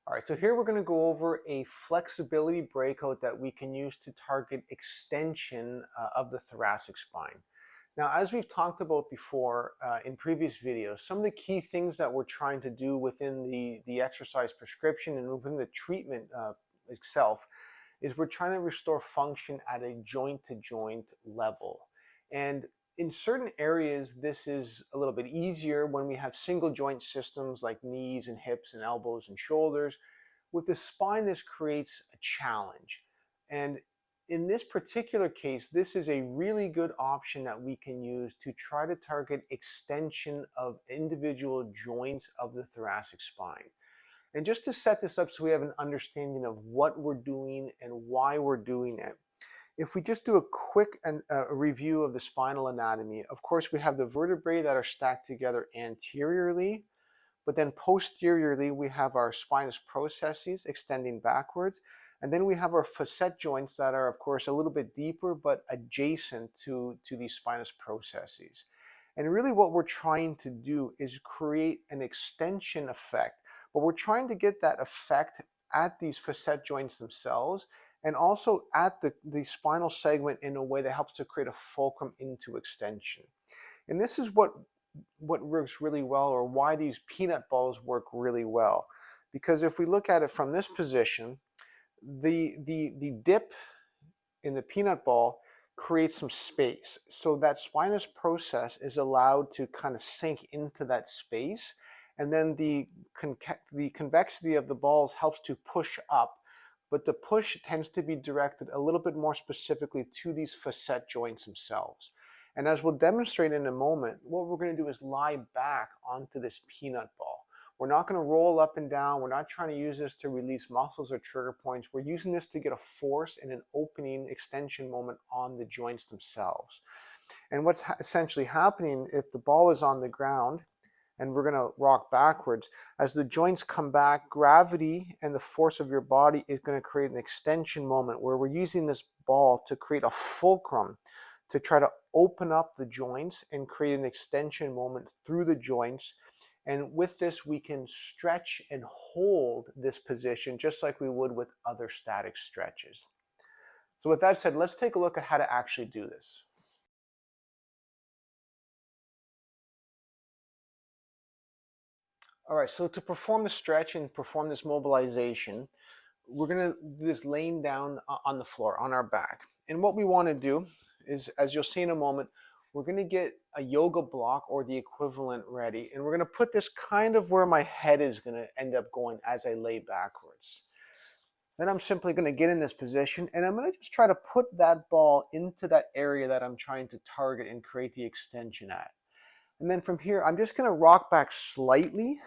All right, so here we're going to go over a flexibility breakout that we can use to target extension of the thoracic spine. Now, as we've talked about before in previous videos, some of the key things that we're trying to do within the exercise prescription and within the treatment itself is we're trying to restore function at a joint-to-joint level. And in certain areas, this is a little bit easier when we have single joint systems like knees and hips and elbows and shoulders. With the spine, this creates a challenge. And in this particular case, this is a really good option that we can use to try to target extension of individual joints of the thoracic spine. And just to set this up so we have an understanding of what we're doing and why we're doing it, if we just do a quick review of the spinal anatomy, of course we have the vertebrae that are stacked together anteriorly, but then posteriorly we have our spinous processes extending backwards, and then we have our facet joints that are of course a little bit deeper but adjacent to these spinous processes. And really what we're trying to do is create an extension effect, but we're trying to get that effect at these facet joints themselves and also at the spinal segment in a way that helps to create a fulcrum into extension. And this is what works really well, or why these peanut balls work really well. Because if we look at it from this position, the dip in the peanut ball creates some space. So that spinous process is allowed to kind of sink into that space. And then the convexity of the balls helps to push up. But the push tends to be directed a little bit more specifically to these facet joints themselves. And as we'll demonstrate in a moment, what we're going to do is lie back onto this peanut ball. We're not going to roll up and down. We're not trying to use this to release muscles or trigger points. We're using this to get a force and an opening extension moment on the joints themselves. And what's essentially happening if the ball is on the ground and we're going to rock backwards, as the joints come back, gravity and the force of your body is going to create an extension moment where we're using this ball to create a fulcrum to try to open up the joints and create an extension moment through the joints. And with this, we can stretch and hold this position just like we would with other static stretches. So with that said, let's take a look at how to actually do this. All right, so to perform the stretch and perform this mobilization, we're gonna do this laying down on the floor, on our back. And what we wanna do is, as you'll see in a moment, we're gonna get a yoga block or the equivalent ready. And we're gonna put this kind of where my head is gonna end up going as I lay backwards. Then I'm simply gonna get in this position and I'm gonna just try to put that ball into that area that I'm trying to target and create the extension at. And then from here, I'm just gonna rock back slightly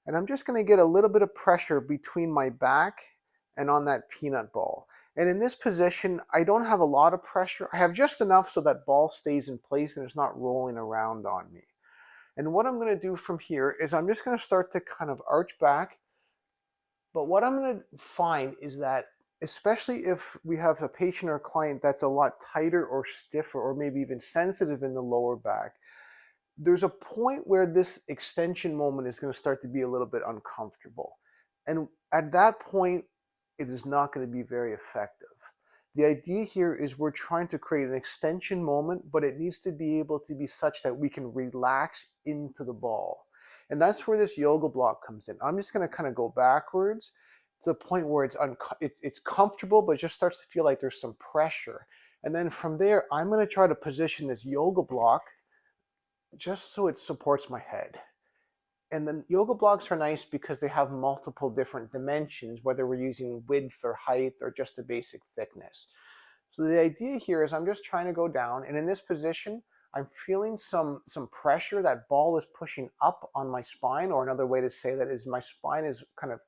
and I'm just gonna get a little bit of pressure between my back and on that peanut ball. And in this position, I don't have a lot of pressure. I have just enough so that ball stays in place and it's not rolling around on me. And what I'm gonna do from here is I'm just gonna start to kind of arch back. But what I'm gonna find is that, especially if we have a patient or client that's a lot tighter or stiffer or maybe even sensitive in the lower back, there's a point where this extension moment is going to start to be a little bit uncomfortable. And at that point, it is not going to be very effective. The idea here is we're trying to create an extension moment, but it needs to be able to be such that we can relax into the ball. And that's where this yoga block comes in. I'm just going to kind of go backwards to the point where it's comfortable, but it just starts to feel like there's some pressure. And then from there, I'm going to try to position this yoga block just so it supports my head. And the yoga blocks are nice because they have multiple different dimensions, whether we're using width or height or just a basic thickness. So the idea here is I'm just trying to go down, and in this position, I'm feeling some pressure. That ball is pushing up on my spine, or another way to say that is my spine is kind of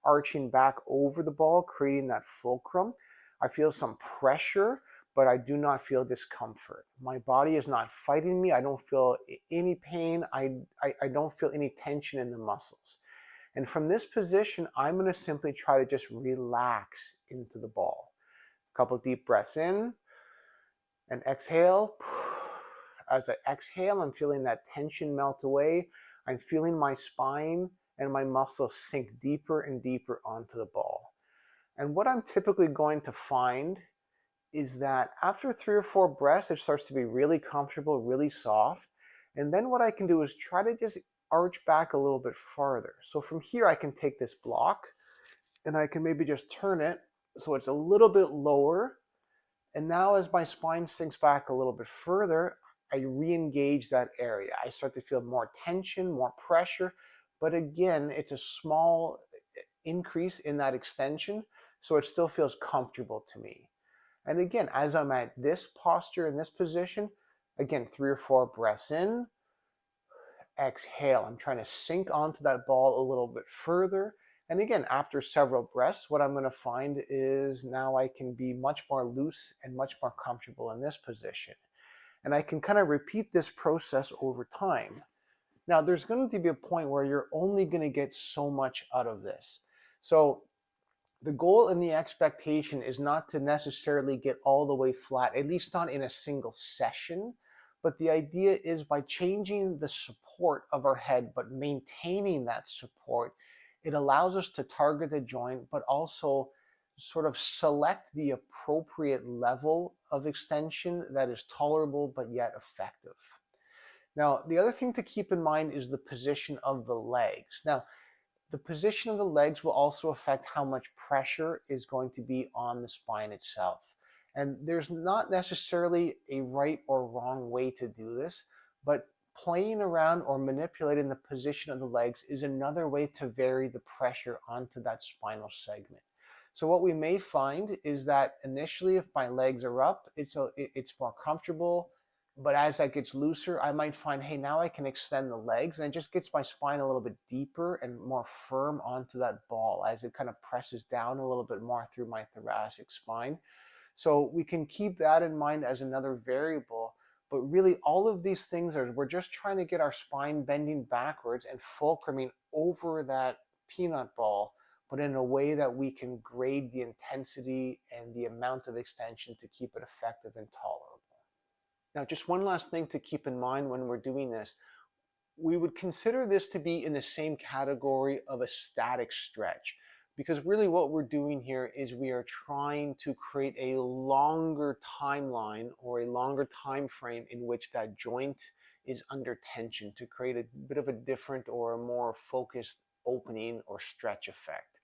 arching back over the ball, creating that fulcrum. I feel some pressure, but I do not feel discomfort. My body is not fighting me. I don't feel any pain. I don't feel any tension in the muscles. And from this position, I'm going to simply try to just relax into the ball. A couple deep breaths in and exhale. As I exhale, I'm feeling that tension melt away. I'm feeling my spine and my muscles sink deeper and deeper onto the ball. And what I'm typically going to find is that after 3 or 4 breaths, it starts to be really comfortable, really soft. And then what I can do is try to just arch back a little bit farther. So from here, I can take this block and I can maybe just turn it so it's a little bit lower. And now as my spine sinks back a little bit further, I re-engage that area. I start to feel more tension, more pressure. But again, it's a small increase in that extension, so it still feels comfortable to me. And again, as I'm at this posture, in this position, again, 3 or 4 breaths in, exhale. I'm trying to sink onto that ball a little bit further. And again, after several breaths, what I'm going to find is now I can be much more loose and much more comfortable in this position. And I can kind of repeat this process over time. Now, there's going to be a point where you're only going to get so much out of this. So the goal and the expectation is not to necessarily get all the way flat, at least not in a single session. But the idea is by changing the support of our head, but maintaining that support, it allows us to target the joint, but also sort of select the appropriate level of extension that is tolerable, but yet effective. Now, the other thing to keep in mind is the position of the legs. Now, the position of the legs will also affect how much pressure is going to be on the spine itself. And there's not necessarily a right or wrong way to do this, but playing around or manipulating the position of the legs is another way to vary the pressure onto that spinal segment. So what we may find is that initially, if my legs are up, it's more comfortable. But as that gets looser, I might find, hey, now I can extend the legs, and it just gets my spine a little bit deeper and more firm onto that ball as it kind of presses down a little bit more through my thoracic spine. So we can keep that in mind as another variable. But really, all of these things we're just trying to get our spine bending backwards and fulcruming over that peanut ball, but in a way that we can grade the intensity and the amount of extension to keep it effective and tolerable. Now, just one last thing to keep in mind when we're doing this, we would consider this to be in the same category of a static stretch, because really what we're doing here is we are trying to create a longer timeline or a longer time frame in which that joint is under tension to create a bit of a different or a more focused opening or stretch effect.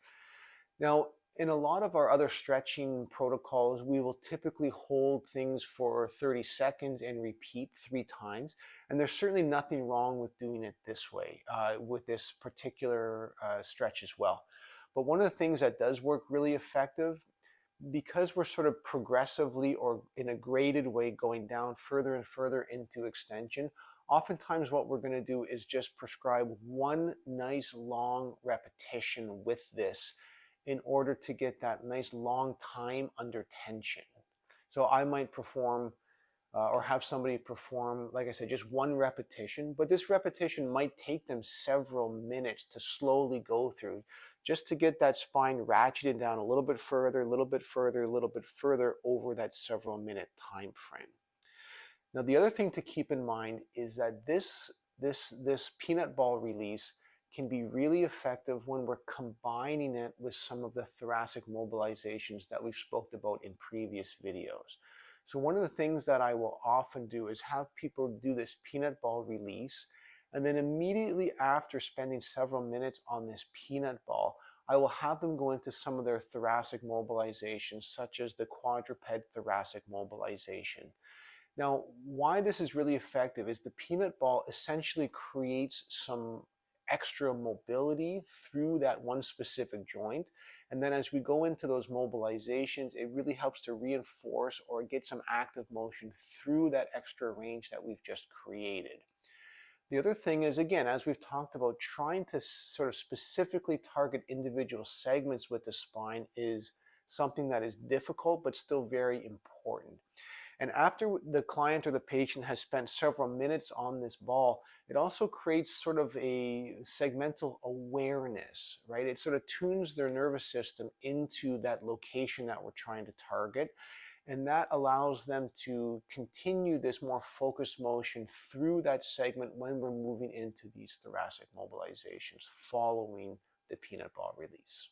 Now, in a lot of our other stretching protocols, we will typically hold things for 30 seconds and repeat 3 times. And there's certainly nothing wrong with doing it this way, with this particular stretch as well. But one of the things that does work really effective, because we're sort of progressively or in a graded way going down further and further into extension, oftentimes what we're going to do is just prescribe one nice long repetition with this in order to get that nice long time under tension. So I might perform or have somebody perform, like I said, just one repetition, but this repetition might take them several minutes to slowly go through just to get that spine ratcheted down a little bit further, a little bit further, a little bit further over that several minute time frame. Now, the other thing to keep in mind is that this peanut ball release can be really effective when we're combining it with some of the thoracic mobilizations that we've spoke about in previous videos. So one of the things that I will often do is have people do this peanut ball release, and then immediately after spending several minutes on this peanut ball, I will have them go into some of their thoracic mobilizations, such as the quadruped thoracic mobilization. Now, why this is really effective is the peanut ball essentially creates some extra mobility through that one specific joint. And then as we go into those mobilizations, it really helps to reinforce or get some active motion through that extra range that we've just created. The other thing is, again, as we've talked about, trying to sort of specifically target individual segments with the spine is something that is difficult, but still very important. And after the client or the patient has spent several minutes on this ball, it also creates sort of a segmental awareness, right? It sort of tunes their nervous system into that location that we're trying to target. And that allows them to continue this more focused motion through that segment when we're moving into these thoracic mobilizations following the peanut ball release.